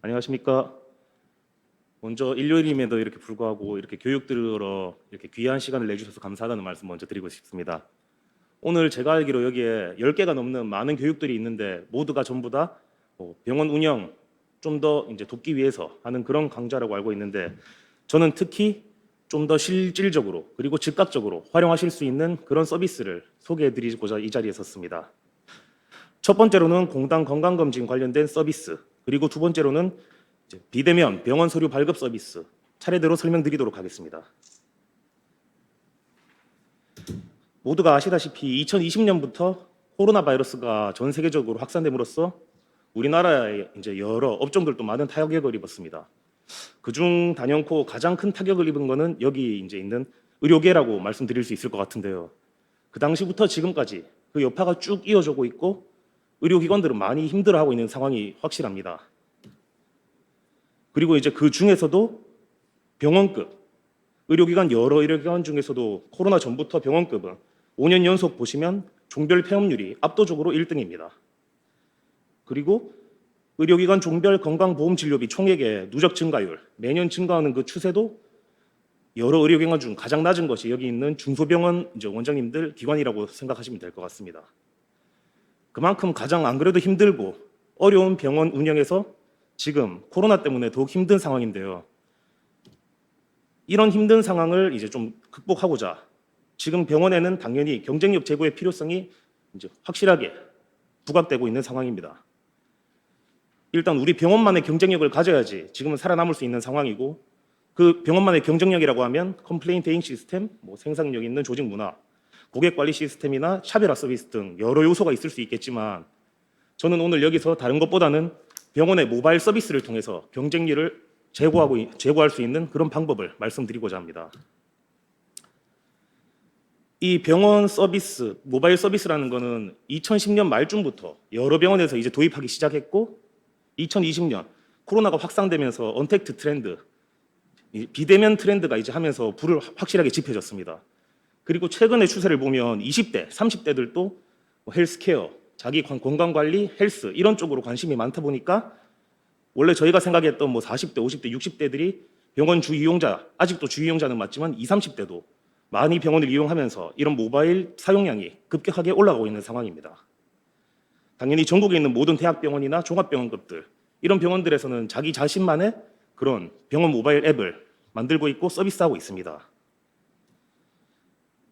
안녕하십니까. 먼저 일요일임에도 이렇게 불구하고 이렇게 교육 들으러 이렇게 귀한 시간을 내주셔서 감사하다는 말씀 먼저 드리고 싶습니다. 오늘 제가 알기로 여기에 10개가 넘는 많은 교육들이 있는데 모두가 전부 다 병원 운영 좀 더 이제 돕기 위해서 하는 그런 강좌라고 알고 있는데 저는 특히 좀 더 실질적으로 그리고 즉각적으로 활용하실 수 있는 그런 서비스를 소개해 드리고자 이 자리에 섰습니다. 첫 번째로는 공단 건강검진 관련된 서비스, 그리고 두 번째로는 비대면 병원 서류 발급 서비스 차례대로 설명드리도록 하겠습니다. 모두가 아시다시피 2020년부터 코로나 바이러스가 전 세계적으로 확산됨으로써 우리나라의 이제 여러 업종들도 많은 타격을 입었습니다. 그중 단연코 가장 큰 타격을 입은 것은 여기 이제 있는 의료계라고 말씀드릴 수 있을 것 같은데요. 그 당시부터 지금까지 그 여파가 쭉 이어지고 있고 의료기관들은 많이 힘들어하고 있는 상황이 확실합니다. 그리고 이제 그 중에서도 병원급, 의료기관 여러 의료기관 중에서도 코로나 전부터 병원급은 5년 연속 보시면 종별 폐업률이 압도적으로 1등입니다. 그리고 의료기관 종별 건강보험진료비 총액의 누적 증가율, 매년 증가하는 그 추세도 여러 의료기관 중 가장 낮은 것이 여기 있는 중소병원 이제 원장님들 기관이라고 생각하시면 될 것 같습니다. 그만큼 가장 안 그래도 힘들고 어려운 병원 운영에서 지금 코로나 때문에 더욱 힘든 상황인데요. 이런 힘든 상황을 이제 좀 극복하고자 지금 병원에는 당연히 경쟁력 제고의 필요성이 이제 확실하게 부각되고 있는 상황입니다. 일단 우리 병원만의 경쟁력을 가져야지 지금은 살아남을 수 있는 상황이고, 그 병원만의 경쟁력이라고 하면 컴플레인 대응 시스템, 생산력 있는 조직 문화, 고객 관리 시스템이나 차별화 서비스 등 여러 요소가 있을 수 있겠지만, 저는 오늘 여기서 다른 것보다는 병원의 모바일 서비스를 통해서 경쟁력을 제고할 수 있는 그런 방법을 말씀드리고자 합니다. 이 병원 서비스, 모바일 서비스라는 것은 2010년 말쯤부터 여러 병원에서 이제 도입하기 시작했고, 2020년 코로나가 확산되면서 언택트 트렌드, 비대면 트렌드가 이제 하면서 불을 확실하게 지펴졌습니다. 그리고 최근의 추세를 보면 20대, 30대들도 헬스케어, 자기 건강관리, 헬스 이런 쪽으로 관심이 많다 보니까 원래 저희가 생각했던 40대, 50대, 60대들이 병원 주 이용자, 아직도 주 이용자는 맞지만 20, 30대도 많이 병원을 이용하면서 이런 모바일 사용량이 급격하게 올라가고 있는 상황입니다. 당연히 전국에 있는 모든 대학병원이나 종합병원급들, 이런 병원들에서는 자기 자신만의 그런 병원 모바일 앱을 만들고 있고 서비스하고 있습니다.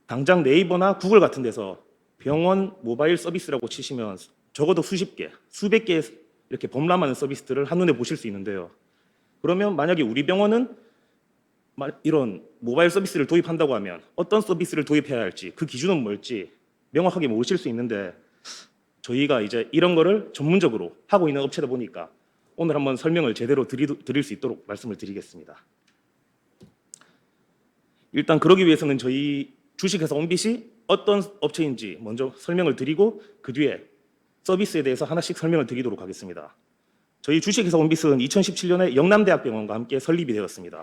당장 네이버나 구글 같은 데서 병원 모바일 서비스라고 치시면 적어도 수십 개, 수백 개의 이렇게 범람하는 서비스들을 한눈에 보실 수 있는데요. 그러면 만약에 우리 병원은 이런 모바일 서비스를 도입한다고 하면 어떤 서비스를 도입해야 할지, 그 기준은 뭘지 명확하게 모르실 수 있는데, 저희가 이제 이런 거를 전문적으로 하고 있는 업체다 보니까 오늘 한번 설명을 제대로 드릴 수 있도록 말씀을 드리겠습니다. 일단 그러기 위해서는 저희 주식회사 온빛이 어떤 업체인지 먼저 설명을 드리고 그 뒤에 서비스에 대해서 하나씩 설명을 드리도록 하겠습니다. 저희 주식회사 온빛은 2017년에 영남대학병원과 함께 설립이 되었습니다.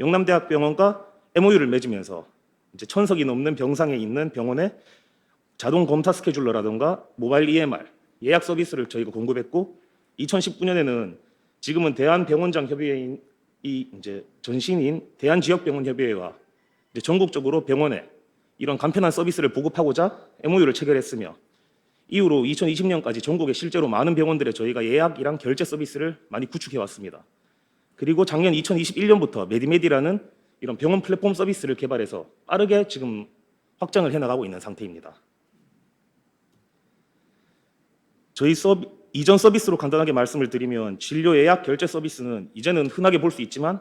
영남대학병원과 MOU를 맺으면서 이제 1000석이 넘는 병상에 있는 병원에 자동 검사 스케줄러라든가 모바일 EMR, 예약 서비스를 저희가 공급했고, 2019년에는 지금은 대한병원장협의회인 이 이제 전신인 대한지역병원협의회와 이제 전국적으로 병원에 이런 간편한 서비스를 보급하고자 MOU를 체결했으며, 이후로 2020년까지 전국에 실제로 많은 병원들에 저희가 예약이랑 결제 서비스를 많이 구축해 왔습니다. 그리고 작년 2021년부터 메디메디라는 이런 병원 플랫폼 서비스를 개발해서 빠르게 지금 확장을 해나가고 있는 상태입니다. 저희 이전 서비스로 간단하게 말씀을 드리면, 진료 예약 결제 서비스는 이제는 흔하게 볼 수 있지만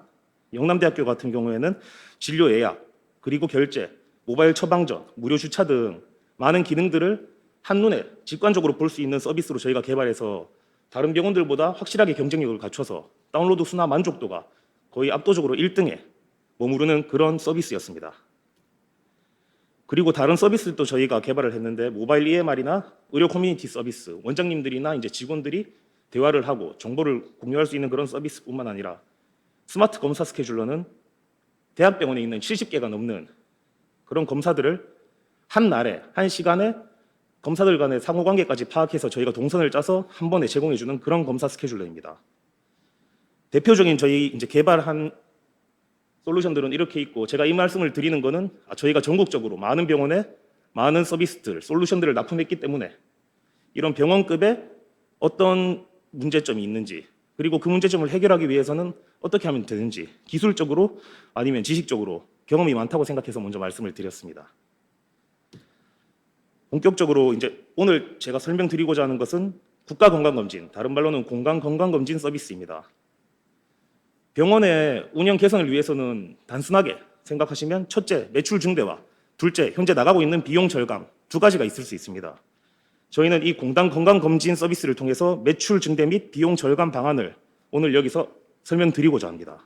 영남대학교 같은 경우에는 진료 예약, 그리고 결제, 모바일 처방전, 무료 주차 등 많은 기능들을 한눈에 직관적으로 볼 수 있는 서비스로 저희가 개발해서 다른 병원들보다 확실하게 경쟁력을 갖춰서 다운로드 수나 만족도가 거의 압도적으로 1등에 머무르는 그런 서비스였습니다. 그리고 다른 서비스도 저희가 개발을 했는데, 모바일 EMR이나 의료 커뮤니티 서비스, 원장님들이나 이제 직원들이 대화를 하고 정보를 공유할 수 있는 그런 서비스뿐만 아니라, 스마트 검사 스케줄러는 대학병원에 있는 70개가 넘는 그런 검사들을 한 날에, 한 시간에 검사들 간의 상호관계까지 파악해서 저희가 동선을 짜서 한 번에 제공해주는 그런 검사 스케줄러입니다. 대표적인 저희 이제 개발한 솔루션들은 이렇게 있고, 제가 이 말씀을 드리는 거는 저희가 전국적으로 많은 병원에 많은 서비스들, 솔루션들을 납품했기 때문에 이런 병원급의 어떤 문제점이 있는지, 그리고 그 문제점을 해결하기 위해서는 어떻게 하면 되는지, 기술적으로 아니면 지식적으로 경험이 많다고 생각해서 먼저 말씀을 드렸습니다. 본격적으로 이제 오늘 제가 설명드리고자 하는 것은 국가건강검진, 다른 말로는 공간건강검진 서비스입니다. 병원의 운영 개선을 위해서는 단순하게 생각하시면 첫째, 매출 증대와 둘째, 현재 나가고 있는 비용 절감, 두 가지가 있을 수 있습니다. 저희는 이 공단 건강검진 서비스를 통해서 매출 증대 및 비용 절감 방안을 오늘 여기서 설명드리고자 합니다.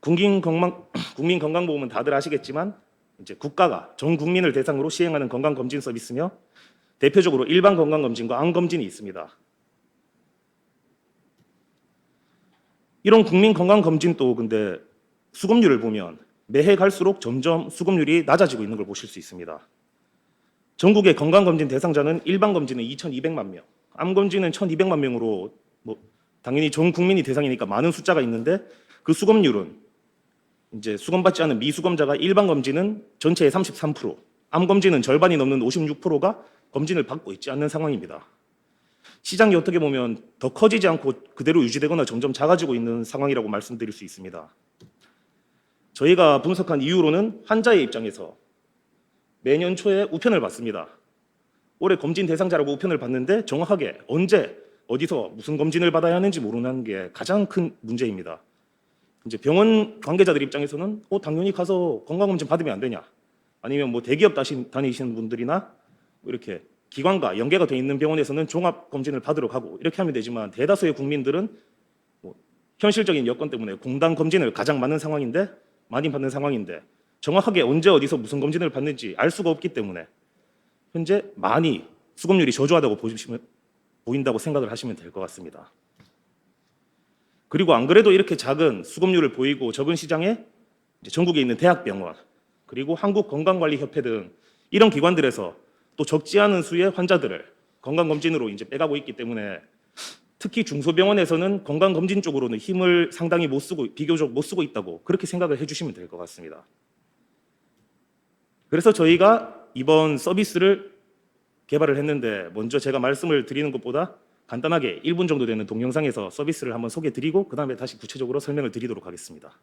국민건강보험은 다들 아시겠지만 이제 국가가 전 국민을 대상으로 시행하는 건강검진 서비스며 대표적으로 일반 건강검진과 암검진이 있습니다. 이런 국민건강검진도 근데 수급률을 보면 매해 갈수록 점점 수급률이 낮아지고 있는 걸 보실 수 있습니다. 전국의 건강검진 대상자는 일반 검진은 2,200만 명, 암검진은 1,200만 명으로 당연히 전 국민이 대상이니까 많은 숫자가 있는데 그 수급률은 이제 수검받지 않은 미수검자가 일반 검진은 전체의 33%, 암검진은 절반이 넘는 56%가 검진을 받고 있지 않는 상황입니다. 시장이 어떻게 보면 더 커지지 않고 그대로 유지되거나 점점 작아지고 있는 상황이라고 말씀드릴 수 있습니다. 저희가 분석한 이유로는 환자의 입장에서 매년 초에 우편을 받습니다. 올해 검진 대상자라고 우편을 받는데 정확하게 언제 어디서 무슨 검진을 받아야 하는지 모르는 게 가장 큰 문제입니다. 이제 병원 관계자들 입장에서는 당연히 가서 건강검진 받으면 안 되냐, 아니면 대기업 다니시는 분들이나 이렇게 기관과 연계가 돼 있는 병원에서는 종합검진을 받으러 가고 이렇게 하면 되지만, 대다수의 국민들은 현실적인 여건 때문에 공단 검진을 가장 많이 받는 상황인데 정확하게 언제 어디서 무슨 검진을 받는지 알 수가 없기 때문에 현재 많이 수급률이 저조하다고 보인다고 생각을 하시면 될 것 같습니다. 그리고 안 그래도 이렇게 작은 수급률을 보이고 적은 시장에 전국에 있는 대학병원, 그리고 한국건강관리협회 등 이런 기관들에서 또 적지 않은 수의 환자들을 건강검진으로 이제 빼가고 있기 때문에 특히 중소병원에서는 건강검진 쪽으로는 힘을 상당히 비교적 못 쓰고 있다고 그렇게 생각을 해주시면 될 것 같습니다. 그래서 저희가 이번 서비스를 개발을 했는데, 먼저 제가 말씀을 드리는 것보다 간단하게 1분 정도 되는 동영상에서 서비스를 한번 소개해 드리고 그 다음에 다시 구체적으로 설명을 드리도록 하겠습니다.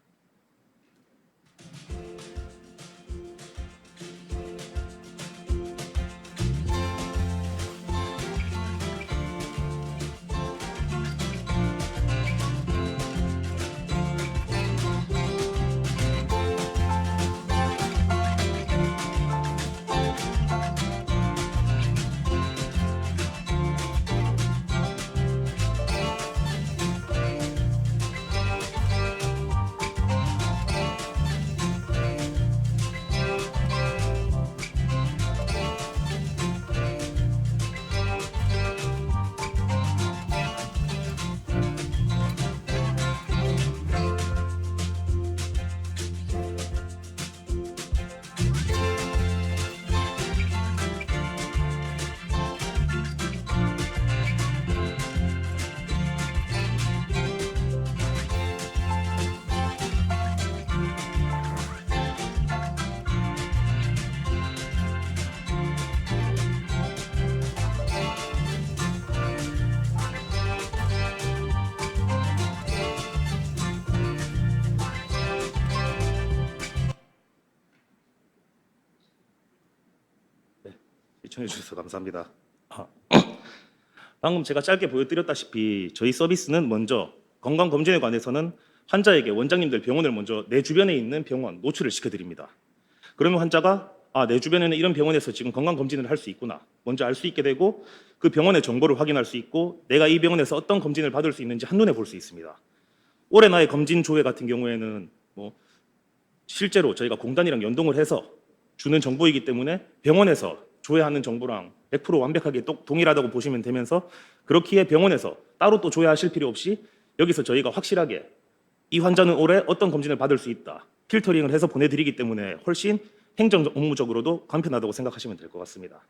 시청해 주셔서 감사합니다. 방금 제가 짧게 보여드렸다시피 저희 서비스는 먼저 건강검진에 관해서는 환자에게 원장님들 병원을 먼저 내 주변에 있는 병원 노출을 시켜드립니다. 그러면 환자가 내 주변에는 이런 병원에서 지금 건강검진을 할 수 있구나 먼저 알 수 있게 되고, 그 병원의 정보를 확인할 수 있고 내가 이 병원에서 어떤 검진을 받을 수 있는지 한눈에 볼 수 있습니다. 올해 나의 검진 조회 같은 경우에는 실제로 저희가 공단이랑 연동을 해서 주는 정보이기 때문에 병원에서 조회하는 정보랑 100% 완벽하게 동일하다고 보시면 되면서, 그렇기에 병원에서 따로 또 조회하실 필요 없이 여기서 저희가 확실하게 이 환자는 올해 어떤 검진을 받을 수 있다 필터링을 해서 보내드리기 때문에 훨씬 행정 업무적으로도 간편하다고 생각하시면 될 것 같습니다.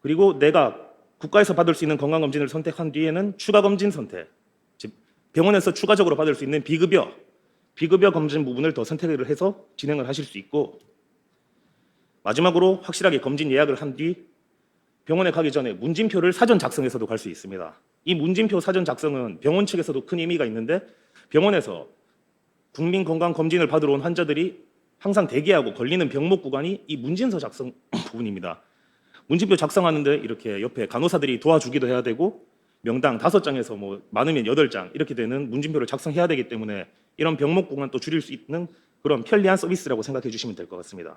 그리고 내가 국가에서 받을 수 있는 건강검진을 선택한 뒤에는 추가검진 선택, 즉 병원에서 추가적으로 받을 수 있는 비급여 검진 부분을 더 선택을 해서 진행을 하실 수 있고, 마지막으로 확실하게 검진 예약을 한 뒤 병원에 가기 전에 문진표를 사전 작성해서도 갈 수 있습니다. 이 문진표 사전 작성은 병원 측에서도 큰 의미가 있는데, 병원에서 국민건강검진을 받으러 온 환자들이 항상 대기하고 걸리는 병목 구간이 이 문진서 작성 부분입니다. 문진표 작성하는데 이렇게 옆에 간호사들이 도와주기도 해야 되고, 명당 5장에서 뭐 많으면 8장 이렇게 되는 문진표를 작성해야 되기 때문에 이런 병목 구간도 줄일 수 있는 그런 편리한 서비스라고 생각해 주시면 될 것 같습니다.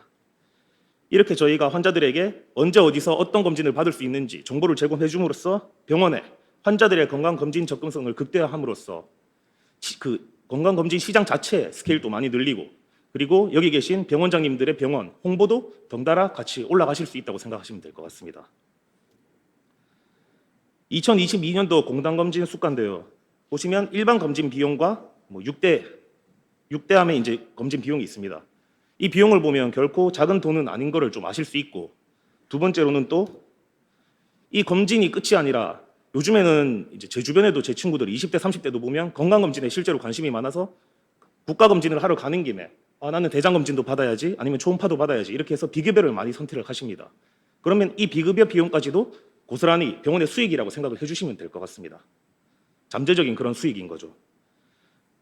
이렇게 저희가 환자들에게 언제 어디서 어떤 검진을 받을 수 있는지 정보를 제공해 줌으로써 병원에 환자들의 건강검진 접근성을 극대화함으로써 그 건강검진 시장 자체의 스케일도 많이 늘리고, 그리고 여기 계신 병원장님들의 병원 홍보도 덩달아 같이 올라가실 수 있다고 생각하시면 될 것 같습니다. 2022년도 공단검진 수가인데요. 보시면 일반 검진 비용과 뭐 6대암의 이제 검진 비용이 있습니다. 이 비용을 보면 결코 작은 돈은 아닌 거를 좀 아실 수 있고, 두 번째로는 또 이 검진이 끝이 아니라 요즘에는 이제 제 주변에도 제 친구들 20대, 30대도 보면 건강검진에 실제로 관심이 많아서 국가검진을 하러 가는 김에 나는 대장검진도 받아야지, 아니면 초음파도 받아야지, 이렇게 해서 비급여를 많이 선택을 하십니다. 그러면 이 비급여 비용까지도 고스란히 병원의 수익이라고 생각을 해주시면 될 것 같습니다. 잠재적인 그런 수익인 거죠.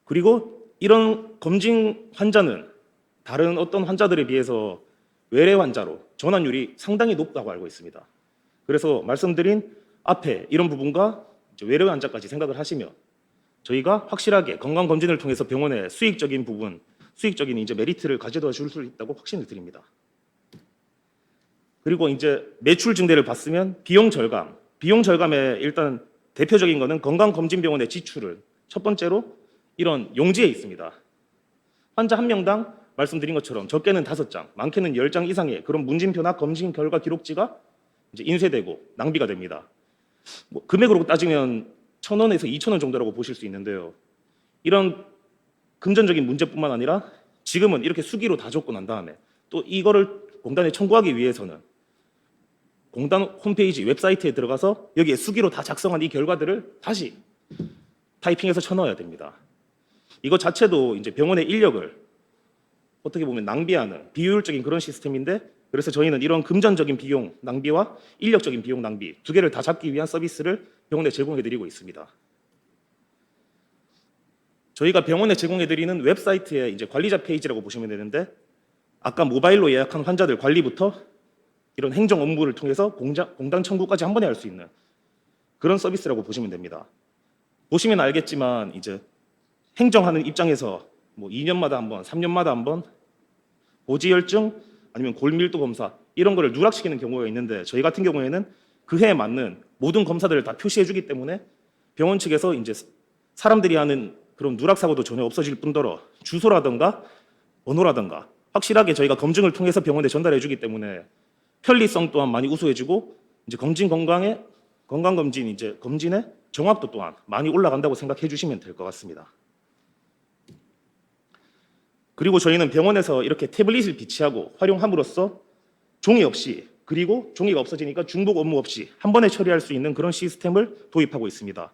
그리고 이런 검진 환자는 다른 어떤 환자들에 비해서 외래 환자로 전환율이 상당히 높다고 알고 있습니다. 그래서 말씀드린 앞에 이런 부분과 외래 환자까지 생각을 하시면 저희가 확실하게 건강검진을 통해서 병원의 수익적인 부분, 수익적인 이제 메리트를 가져다 줄 수 있다고 확신을 드립니다. 그리고 이제 매출 증대를 봤으면 비용 절감의 일단 대표적인 거는 건강검진병원의 지출을 첫 번째로 이런 용지에 있습니다. 환자 한 명당 말씀드린 것처럼 적게는 5장, 많게는 10장 이상의 그런 문진표나 검진 결과 기록지가 이제 인쇄되고 낭비가 됩니다. 뭐 금액으로 따지면 1,000원에서 2,000원 정도라고 보실 수 있는데요. 이런 금전적인 문제뿐만 아니라 지금은 이렇게 수기로 다 적고 난 다음에 또 이거를 공단에 청구하기 위해서는 공단 홈페이지 웹사이트에 들어가서 여기에 수기로 다 작성한 이 결과들을 다시 타이핑해서 쳐넣어야 됩니다. 이거 자체도 이제 병원의 인력을 어떻게 보면 낭비하는 비효율적인 그런 시스템인데, 그래서 저희는 이런 금전적인 비용 낭비와 인력적인 비용 낭비 두 개를 다 잡기 위한 서비스를 병원에 제공해드리고 있습니다. 저희가 병원에 제공해드리는 웹사이트의 이제 관리자 페이지라고 보시면 되는데, 아까 모바일로 예약한 환자들 관리부터 이런 행정 업무를 통해서 공단 청구까지 한 번에 할 수 있는 그런 서비스라고 보시면 됩니다. 보시면 알겠지만 이제 행정하는 입장에서 뭐 2년마다 한 번, 3년마다 한 번 고지혈증 아니면 골밀도 검사 이런 거를 누락시키는 경우가 있는데, 저희 같은 경우에는 그 해에 맞는 모든 검사들을 다 표시해 주기 때문에 병원 측에서 이제 사람들이 하는 그런 누락 사고도 전혀 없어질 뿐더러 주소라든가 번호라든가 확실하게 저희가 검증을 통해서 병원에 전달해 주기 때문에 편리성 또한 많이 우수해지고, 이제 건강검진 이제 검진의 정확도 또한 많이 올라간다고 생각해 주시면 될 것 같습니다. 그리고 저희는 병원에서 이렇게 태블릿을 비치하고 활용함으로써 종이 없이, 그리고 종이가 없어지니까 중복 업무 없이 한 번에 처리할 수 있는 그런 시스템을 도입하고 있습니다.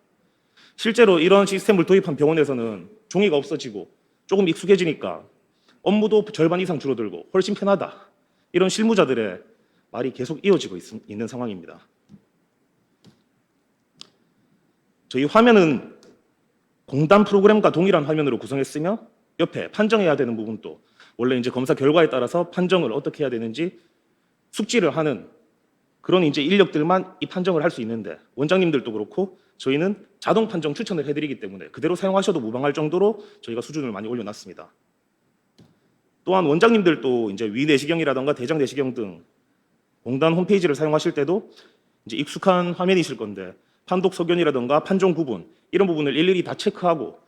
실제로 이런 시스템을 도입한 병원에서는 종이가 없어지고 조금 익숙해지니까 업무도 절반 이상 줄어들고 훨씬 편하다, 이런 실무자들의 말이 계속 이어지고 있는 상황입니다. 저희 화면은 공단 프로그램과 동일한 화면으로 구성했으며, 옆에 판정해야 되는 부분도 원래 이제 검사 결과에 따라서 판정을 어떻게 해야 되는지 숙지를 하는 그런 이제 인력들만 이 판정을 할 수 있는데, 원장님들도 그렇고 저희는 자동 판정 추천을 해드리기 때문에 그대로 사용하셔도 무방할 정도로 저희가 수준을 많이 올려놨습니다. 또한 원장님들도 이제 위내시경이라든가 대장내시경 등 공단 홈페이지를 사용하실 때도 이제 익숙한 화면이실 건데, 판독 소견이라든가 판정 구분 이런 부분을 일일이 다 체크하고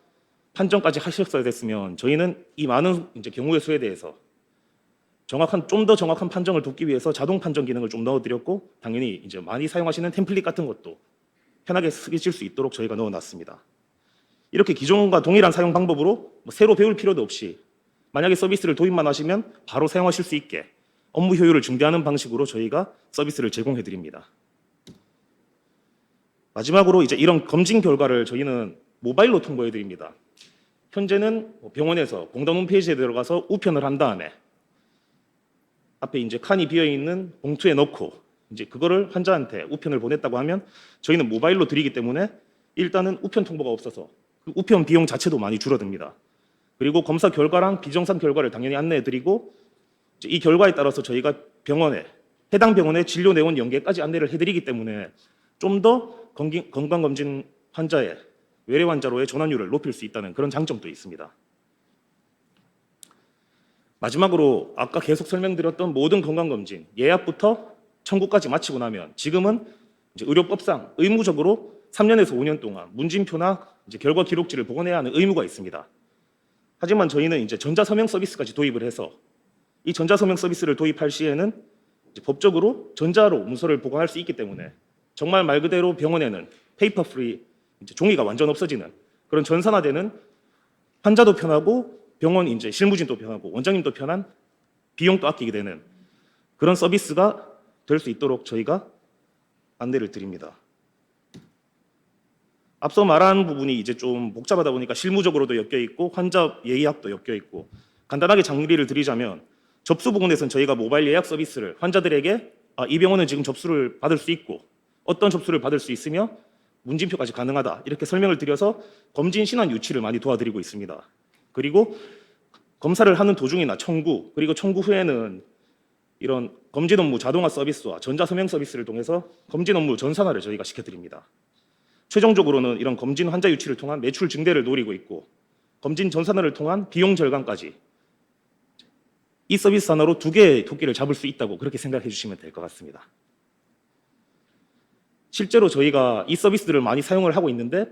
판정까지 하셨어야 됐으면, 저희는 이 많은 이제 경우의 수에 대해서 좀 더 정확한 판정을 돕기 위해서 자동 판정 기능을 좀 넣어드렸고, 당연히 이제 많이 사용하시는 템플릿 같은 것도 편하게 쓰실 수 있도록 저희가 넣어놨습니다. 이렇게 기존과 동일한 사용 방법으로 새로 배울 필요도 없이 만약에 서비스를 도입만 하시면 바로 사용하실 수 있게 업무 효율을 증대하는 방식으로 저희가 서비스를 제공해 드립니다. 마지막으로 이제 이런 검진 결과를 저희는 모바일로 통보해 드립니다. 현재는 병원에서 공단 홈페이지에 들어가서 우편을 한 다음에 앞에 이제 칸이 비어 있는 봉투에 넣고 이제 그거를 환자한테 우편을 보냈다고 하면 저희는 모바일로 드리기 때문에 일단은 우편 통보가 없어서 그 우편 비용 자체도 많이 줄어듭니다. 그리고 검사 결과랑 비정상 결과를 당연히 안내해 드리고 이 결과에 따라서 저희가 해당 병원의 진료 내원 연계까지 안내를 해드리기 때문에 좀 더 건강검진 환자의 외래 환자로의 전환율을 높일 수 있다는 그런 장점도 있습니다. 마지막으로 아까 계속 설명드렸던 모든 건강검진 예약부터 청구까지 마치고 나면 지금은 이제 의료법상 의무적으로 3년에서 5년 동안 문진표나 이제 결과 기록지를 보관해야 하는 의무가 있습니다. 하지만 저희는 이제 전자서명 서비스까지 도입을 해서 이 전자서명 서비스를 도입할 시에는 이제 법적으로 전자로 문서를 보관할 수 있기 때문에 정말 말 그대로 병원에는 페이퍼 프리 종이가 완전 없어지는 그런 전산화되는 환자도 편하고 병원 이제 실무진도 편하고 원장님도 편한 비용도 아끼게 되는 그런 서비스가 될 수 있도록 저희가 안내를 드립니다. 앞서 말한 부분이 이제 좀 복잡하다 보니까 실무적으로도 엮여 있고 환자 예약도 엮여 있고 간단하게 정리를 드리자면 접수 부분에서는 저희가 모바일 예약 서비스를 환자들에게 이 병원은 지금 접수를 받을 수 있고 어떤 접수를 받을 수 있으며 문진표까지 가능하다 이렇게 설명을 드려서 검진 신원 유치를 많이 도와드리고 있습니다. 그리고 검사를 하는 도중이나 청구 그리고 청구 후에는 이런 검진 업무 자동화 서비스와 전자서명 서비스를 통해서 검진 업무 전산화를 저희가 시켜드립니다. 최종적으로는 이런 검진 환자 유치를 통한 매출 증대를 노리고 있고 검진 전산화를 통한 비용 절감까지 이 서비스 하나로 두 개의 토끼를 잡을 수 있다고 그렇게 생각해 주시면 될 것 같습니다. 실제로 저희가 이 서비스들을 많이 사용을 하고 있는데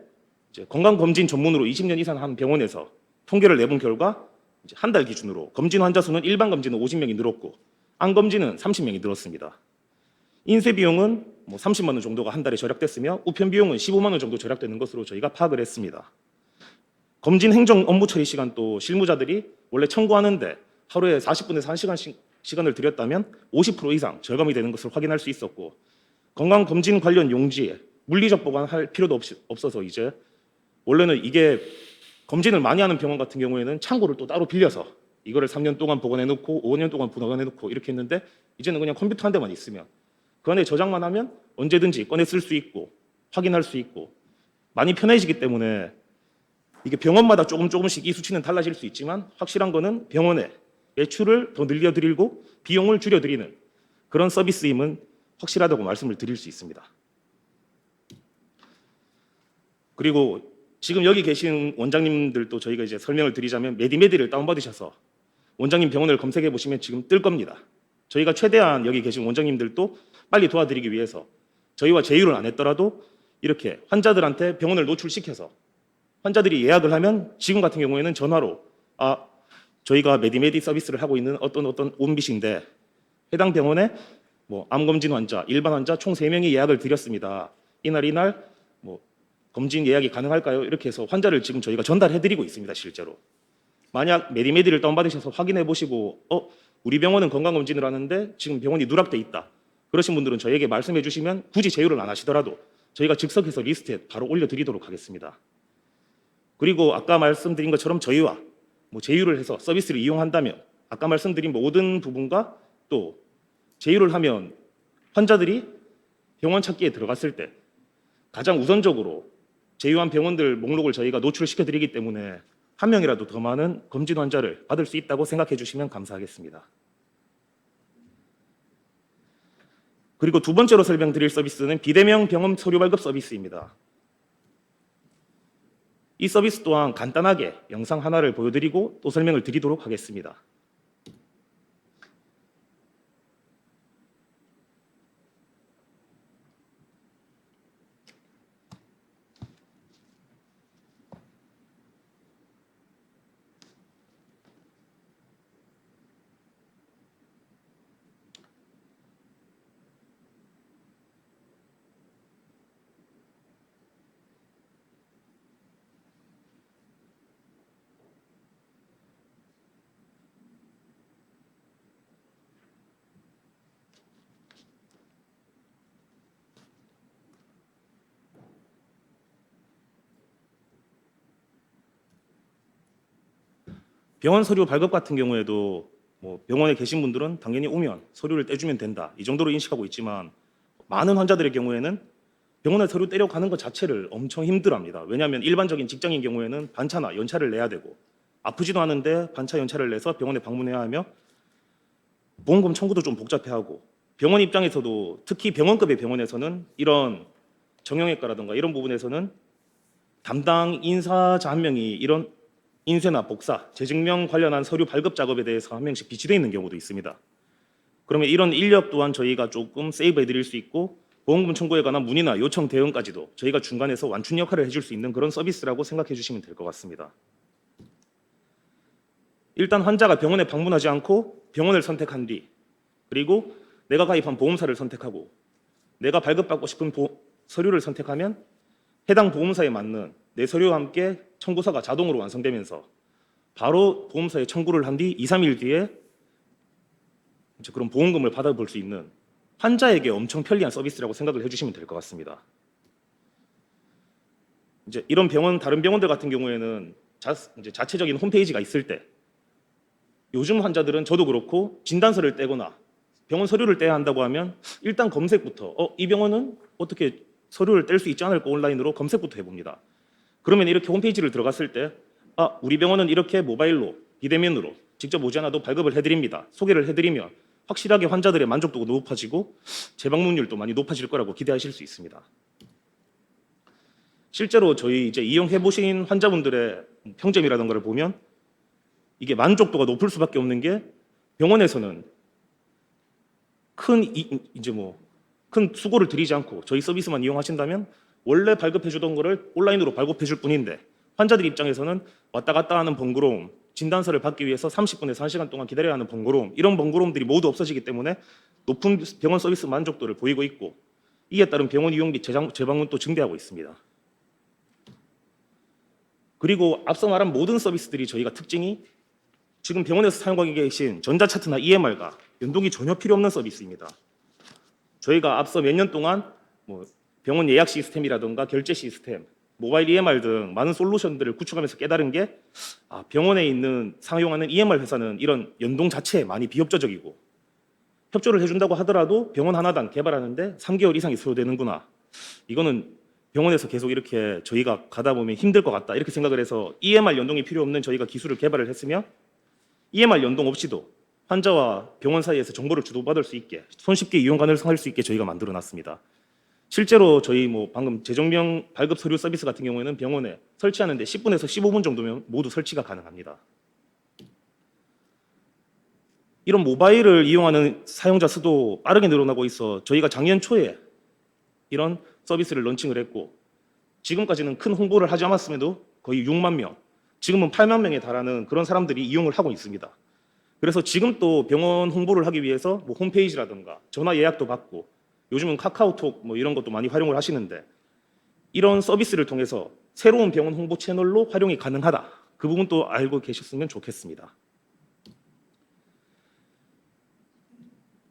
건강검진 전문으로 20년 이상 한 병원에서 통계를 내본 결과 한 달 기준으로 검진 환자 수는 일반 검진은 50명이 늘었고 안검진은 30명이 늘었습니다. 인쇄 비용은 30만 원 정도가 한 달에 절약됐으며 우편 비용은 15만 원 정도 절약되는 것으로 저희가 파악을 했습니다. 검진 행정 업무 처리 시간도 실무자들이 원래 청구하는데 하루에 40분에서 1시간씩 시간을 들였다면 50% 이상 절감이 되는 것을 확인할 수 있었고 건강검진 관련 용지에 물리적 보관할 필요도 없어서 이제 원래는 이게 검진을 많이 하는 병원 같은 경우에는 창고를 또 따로 빌려서 이거를 3년 동안 보관해 놓고 5년 동안 보관해 놓고 이렇게 했는데 이제는 그냥 컴퓨터 한 대만 있으면 그 안에 저장만 하면 언제든지 꺼내 쓸 수 있고 확인할 수 있고 많이 편해지기 때문에 이게 병원마다 조금씩 이 수치는 달라질 수 있지만 확실한 거는 병원의 매출을 더 늘려드리고 비용을 줄여드리는 그런 서비스임은 확실하다고 말씀을 드릴 수 있습니다. 그리고 지금 여기 계신 원장님들도 저희가 이제 설명을 드리자면 메디메디를 다운받으셔서 원장님 병원을 검색해 보시면 지금 뜰 겁니다. 저희가 최대한 여기 계신 원장님들도 빨리 도와드리기 위해서 저희와 제휴를 안 했더라도 이렇게 환자들한테 병원을 노출시켜서 환자들이 예약을 하면 지금 같은 경우에는 전화로 저희가 메디메디 서비스를 하고 있는 어떤 온빗인데 해당 병원에 암검진 환자, 일반 환자 총 3명이 예약을 드렸습니다. 이날 검진 예약이 가능할까요? 이렇게 해서 환자를 지금 저희가 전달해드리고 있습니다. 실제로. 만약 메디메디를 다운받으셔서 확인해 보시고 우리 병원은 건강검진을 하는데 지금 병원이 누락돼 있다. 그러신 분들은 저희에게 말씀해 주시면 굳이 제휴를 안 하시더라도 저희가 즉석에서 리스트에 바로 올려드리도록 하겠습니다. 그리고 아까 말씀드린 것처럼 저희와 제휴를 해서 서비스를 이용한다면 아까 말씀드린 모든 부분과 또 제휴를 하면 환자들이 병원 찾기에 들어갔을 때 가장 우선적으로 제휴한 병원들 목록을 저희가 노출시켜 드리기 때문에 한 명이라도 더 많은 검진 환자를 받을 수 있다고 생각해 주시면 감사하겠습니다. 그리고 두 번째로 설명드릴 서비스는 비대면 병원 서류 발급 서비스입니다. 이 서비스 또한 간단하게 영상 하나를 보여드리고 또 설명을 드리도록 하겠습니다. 병원 서류 발급 같은 경우에도 뭐 병원에 계신 분들은 당연히 오면 서류를 떼주면 된다 이 정도로 인식하고 있지만 많은 환자들의 경우에는 병원에 서류 떼려 가는 것 자체를 엄청 힘들어합니다. 왜냐하면 일반적인 직장인 경우에는 반차나 연차를 내야 되고 아프지도 않은데 반차 연차를 내서 병원에 방문해야 하며 보험금 청구도 좀 복잡해하고 병원 입장에서도 특히 병원급의 병원에서는 이런 정형외과라든가 이런 부분에서는 담당 인사자 한 명이 이런 인쇄나 복사, 재증명 관련한 서류 발급 작업에 대해서 한 명씩 비치되어 있는 경우도 있습니다. 그러면 이런 인력 또한 저희가 조금 세이브해 드릴 수 있고 보험금 청구에 관한 문의나 요청 대응까지도 저희가 중간에서 완충 역할을 해줄 수 있는 그런 서비스라고 생각해 주시면 될 것 같습니다. 일단 환자가 병원에 방문하지 않고 병원을 선택한 뒤 그리고 내가 가입한 보험사를 선택하고 내가 발급받고 싶은 서류를 선택하면 해당 보험사에 맞는 내 서류와 함께 청구서가 자동으로 완성되면서 바로 보험사에 청구를 한 뒤 2, 3일 뒤에 이제 그런 보험금을 받아볼 수 있는 환자에게 엄청 편리한 서비스라고 생각을 해주시면 될 것 같습니다. 이제 이런 병원, 다른 병원들 같은 경우에는 이제 자체적인 홈페이지가 있을 때 요즘 환자들은 저도 그렇고 진단서를 떼거나 병원 서류를 떼야 한다고 하면 일단 검색부터 이 병원은 어떻게 서류를 뗄 수 있지 않을까 온라인으로 검색부터 해봅니다. 그러면 이렇게 홈페이지를 들어갔을 때 우리 병원은 이렇게 모바일로 비대면으로 직접 오지 않아도 발급을 해드립니다. 소개를 해드리면 확실하게 환자들의 만족도가 높아지고 재방문율도 많이 높아질 거라고 기대하실 수 있습니다. 실제로 저희 이제 이용해 보신 환자분들의 평점이라던가를 보면 이게 만족도가 높을 수밖에 없는 게 병원에서는 큰 수고를 들이지 않고 저희 서비스만 이용하신다면 원래 발급해 주던 거를 온라인으로 발급해 줄 뿐인데 환자들 입장에서는 왔다 갔다 하는 번거로움, 진단서를 받기 위해서 30분에서 1시간 동안 기다려야 하는 번거로움, 이런 번거로움들이 모두 없어지기 때문에 높은 병원 서비스 만족도를 보이고 있고 이에 따른 병원 이용 및 재방문도 증대하고 있습니다. 그리고 앞서 말한 모든 서비스들이 저희가 특징이 지금 병원에서 사용하고 계신 전자차트나 EMR과 연동이 전혀 필요 없는 서비스입니다. 저희가 앞서 몇 년 동안 병원 예약 시스템이라든가 결제 시스템, 모바일 EMR 등 많은 솔루션들을 구축하면서 깨달은 게 병원에 있는 사용하는 EMR 회사는 이런 연동 자체에 많이 비협조적이고 협조를 해준다고 하더라도 병원 하나당 개발하는데 3개월 이상이 소요되는구나. 이거는 병원에서 계속 이렇게 저희가 가다 보면 힘들 것 같다 이렇게 생각을 해서 EMR 연동이 필요 없는 저희가 기술을 개발을 했으며 EMR 연동 없이도 환자와 병원 사이에서 정보를 주고받을 수 있게 손쉽게 이용 가능할 수 있게 저희가 만들어 놨습니다. 실제로 저희 방금 재정명 발급 서류 서비스 같은 경우에는 병원에 설치하는데 10분에서 15분 정도면 모두 설치가 가능합니다. 이런 모바일을 이용하는 사용자 수도 빠르게 늘어나고 있어 저희가 작년 초에 이런 서비스를 런칭을 했고 지금까지는 큰 홍보를 하지 않았음에도 거의 6만 명, 지금은 8만 명에 달하는 그런 사람들이 이용을 하고 있습니다. 그래서 지금 또 병원 홍보를 하기 위해서 홈페이지라든가 전화 예약도 받고 요즘은 카카오톡 이런 것도 많이 활용을 하시는데 이런 서비스를 통해서 새로운 병원 홍보 채널로 활용이 가능하다. 그 부분도 알고 계셨으면 좋겠습니다.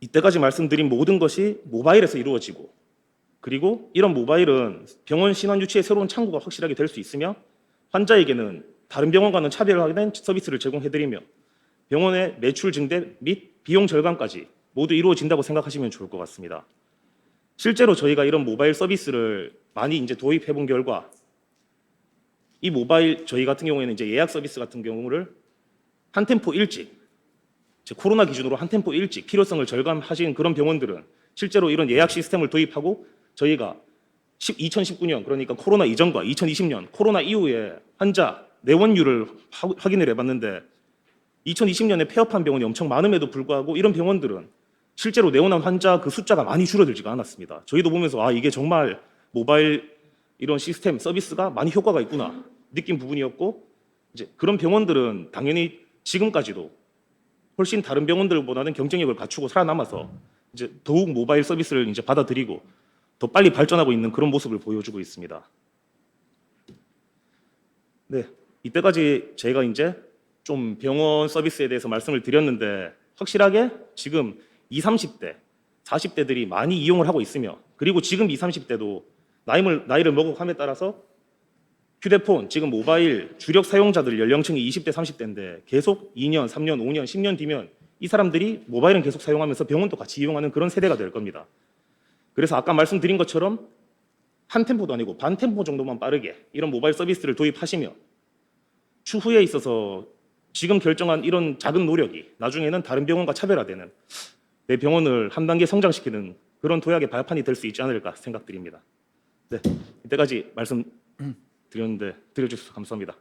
이때까지 말씀드린 모든 것이 모바일에서 이루어지고 그리고 이런 모바일은 병원 신원 유치의 새로운 창구가 확실하게 될 수 있으며 환자에게는 다른 병원과는 차별화된 서비스를 제공해드리며 병원의 매출 증대 및 비용 절감까지 모두 이루어진다고 생각하시면 좋을 것 같습니다. 실제로 저희가 이런 모바일 서비스를 많이 이제 도입해 본 결과 이 모바일 저희 같은 경우에는 이제 예약 서비스 같은 경우를 한 템포 일찍 코로나 기준으로 한 템포 일찍 필요성을 절감하신 그런 병원들은 실제로 이런 예약 시스템을 도입하고 저희가 2019년 그러니까 코로나 이전과 2020년 코로나 이후에 환자 내원율을 확인을 해봤는데 2020년에 폐업한 병원이 엄청 많음에도 불구하고 이런 병원들은 실제로 내원한 환자 그 숫자가 많이 줄어들지가 않았습니다. 저희도 보면서 이게 정말 모바일 이런 시스템 서비스가 많이 효과가 있구나 느낀 부분이었고 이제 그런 병원들은 당연히 지금까지도 훨씬 다른 병원들보다는 경쟁력을 갖추고 살아남아서 이제 더욱 모바일 서비스를 이제 받아들이고 더 빨리 발전하고 있는 그런 모습을 보여주고 있습니다. 네, 이때까지 제가 이제 좀 병원 서비스에 대해서 말씀을 드렸는데 확실하게 지금 20, 30대, 40대들이 많이 이용을 하고 있으며 그리고 지금 20, 30대도 나이를 먹어감에 따라서 휴대폰 지금 모바일 주력 사용자들 연령층이 20대 30대인데 계속 2년, 3년, 5년, 10년 뒤면 이 사람들이 모바일은 계속 사용하면서 병원도 같이 이용하는 그런 세대가 될 겁니다. 그래서 아까 말씀드린 것처럼 한 템포도 아니고 반 템포 정도만 빠르게 이런 모바일 서비스를 도입하시면 추후에 있어서 지금 결정한 이런 작은 노력이 나중에는 다른 병원과 차별화되는 내 병원을 한 단계 성장시키는 그런 도약의 발판이 될 수 있지 않을까 생각드립니다. 네, 이때까지 말씀드렸는데 들어주셔서 감사합니다.